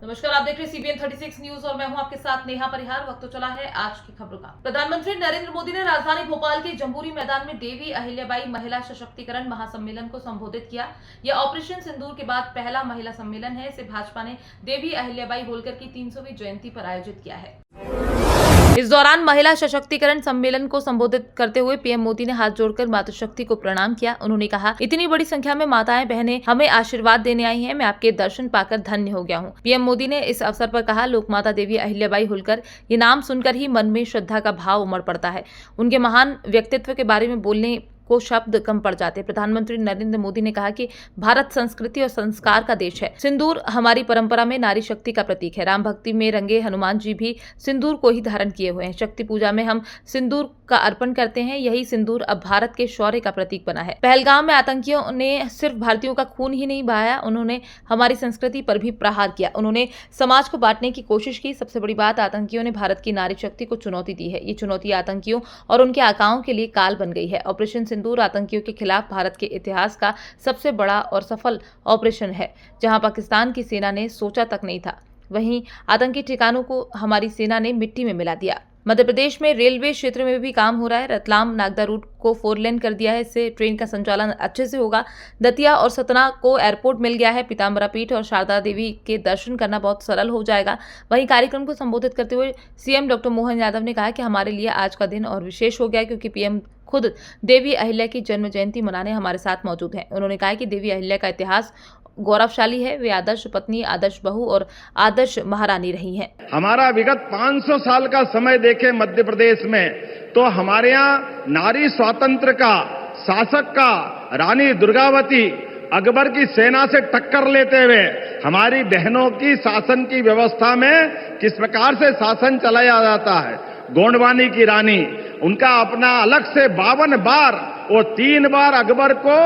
नमस्कार, आप देख रहे हैं CBN 36 न्यूज और मैं हूं आपके साथ नेहा परिहार। वक्त तो चला है आज की खबरों का। प्रधानमंत्री नरेंद्र मोदी ने राजधानी भोपाल के जम्बूरी मैदान में देवी अहिल्याबाई महिला सशक्तिकरण महासम्मेलन को संबोधित किया। यह ऑपरेशन सिंदूर के बाद पहला महिला सम्मेलन है। इसे भाजपा ने देवी अहिल्याबाई होलकर की 300वीं जयंती पर आयोजित किया है। इस दौरान महिला सशक्तिकरण सम्मेलन को संबोधित करते हुए पीएम मोदी ने हाथ जोड़कर मातृशक्ति को प्रणाम किया। उन्होंने कहा, इतनी बड़ी संख्या में माताएं बहनें हमें आशीर्वाद देने आई हैं। मैं आपके दर्शन पाकर धन्य हो गया हूं। पीएम मोदी ने इस अवसर पर कहा, लोकमाता देवी अहिल्याबाई होलकर ये नाम सुनकर ही मन में श्रद्धा का भाव उमड़ पड़ता है। उनके महान व्यक्तित्व के बारे में बोलने को शब्द कम पड़ जाते। प्रधानमंत्री नरेंद्र मोदी ने कहा कि भारत संस्कृति और संस्कार का देश है। सिंदूर हमारी परंपरा में नारी शक्ति का प्रतीक है। राम भक्ति में रंगे हनुमान जी भी सिंदूर को ही धारण किए हुए हैं। शक्ति पूजा में हम सिंदूर का अर्पण करते हैं। यही सिंदूर अब भारत के शौर्य का प्रतीक बना है। पहलगाम में आतंकियों ने सिर्फ भारतीयों का खून ही नहीं बहाया, उन्होंने हमारी संस्कृति पर भी प्रहार किया। उन्होंने समाज को बांटने की कोशिश की। सबसे बड़ी बात, आतंकियों ने भारत की नारी शक्ति को चुनौती दी है। ये चुनौती आतंकियों और उनके आकाओं के लिए काल बन गई है। ऑपरेशन सिंदूर आतंकियों के खिलाफ भारत के इतिहास का सबसे बड़ा और सफल ऑपरेशन है। जहां पाकिस्तान की सेना ने सोचा तक नहीं था, वहीं आतंकी ठिकानों को हमारी सेना ने मिट्टी में मिला दिया। मध्य प्रदेश में रेलवे क्षेत्र में भी काम हो रहा है। रतलाम नागदा रूट को 4 लेन कर दिया है। इससे ट्रेन का संचालन अच्छे से होगा। दतिया और सतना को एयरपोर्ट मिल गया है। पीताम्बरा पीठ और शारदा देवी के दर्शन करना बहुत सरल हो जाएगा। वहीं कार्यक्रम को संबोधित करते हुए सीएम डॉक्टर मोहन यादव ने कहा कि हमारे लिए आज का दिन और विशेष हो गया क्योंकि पीएम खुद देवी अहिल्या की जन्म जयंती मनाने हमारे साथ मौजूद हैं। उन्होंने कहा कि देवी अहिल्या का इतिहास गौरवशाली है। वे आदर्श पत्नी, आदर्श बहू और आदर्श महारानी रही हैं। हमारा विगत 500 साल का समय देखें मध्य प्रदेश में, तो हमारे यहाँ नारी स्वातंत्र का, शासक का, रानी दुर्गावती अकबर की सेना से टक्कर लेते हुए हमारी बहनों की शासन की व्यवस्था में किस प्रकार से शासन चलाया जाता है। गोंडवानी की रानी, उनका अपना अलग से 52 बार और 3 बार अकबर को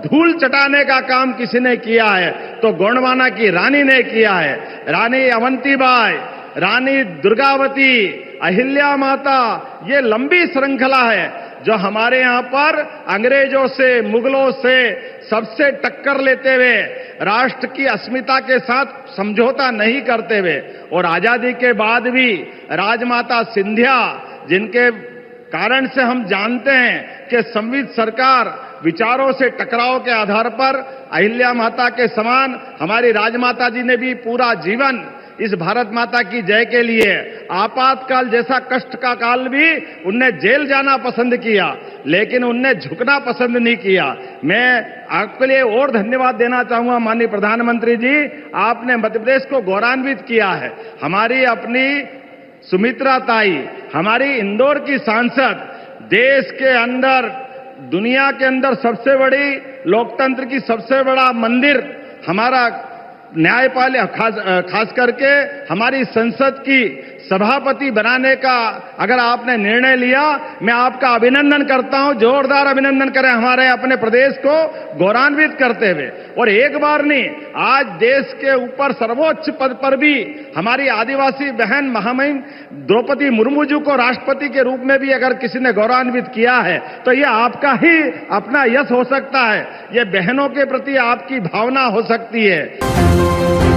धूल चटाने का काम किसी ने किया है तो गोंडवाना की रानी ने किया है। रानी अवंतीबाई, रानी दुर्गावती, अहिल्या माता, ये लंबी श्रृंखला है जो हमारे यहाँ पर अंग्रेजों से, मुगलों से सबसे टक्कर लेते हुए राष्ट्र की अस्मिता के साथ समझौता नहीं करते हुए और आजादी के बाद भी राजमाता सिंधिया, जिनके कारण से हम जानते हैं कि संविध सरकार विचारों से टकराव के आधार पर अहिल्या माता के समान हमारी राजमाता जी ने भी पूरा जीवन इस भारत माता की जय के लिए, आपातकाल जैसा कष्ट का काल भी उनने जेल जाना पसंद किया, लेकिन उनने झुकना पसंद नहीं किया। मैं आपके लिए और धन्यवाद देना चाहूंगा माननीय प्रधानमंत्री जी, आपने मध्य प्रदेश को गौरवान्वित किया है। हमारी अपनी सुमित्रा ताई, हमारी इंदौर की सांसद, देश के अंदर, दुनिया के अंदर सबसे बड़ी लोकतंत्र की सबसे बड़ा मंदिर हमारा न्यायपालिका, खास करके हमारी संसद की सभापति बनाने का अगर आपने निर्णय लिया, मैं आपका अभिनंदन करता हूं। जोरदार अभिनंदन करें हमारे अपने प्रदेश को गौरवान्वित करते हुए। और एक बार नहीं, आज देश के ऊपर सर्वोच्च पद पर भी हमारी आदिवासी बहन महामहिम द्रौपदी मुर्मू जी को राष्ट्रपति के रूप में भी अगर किसी ने गौरवान्वित किया है तो ये आपका ही अपना यश हो सकता है। ये बहनों के प्रति आपकी भावना हो सकती है।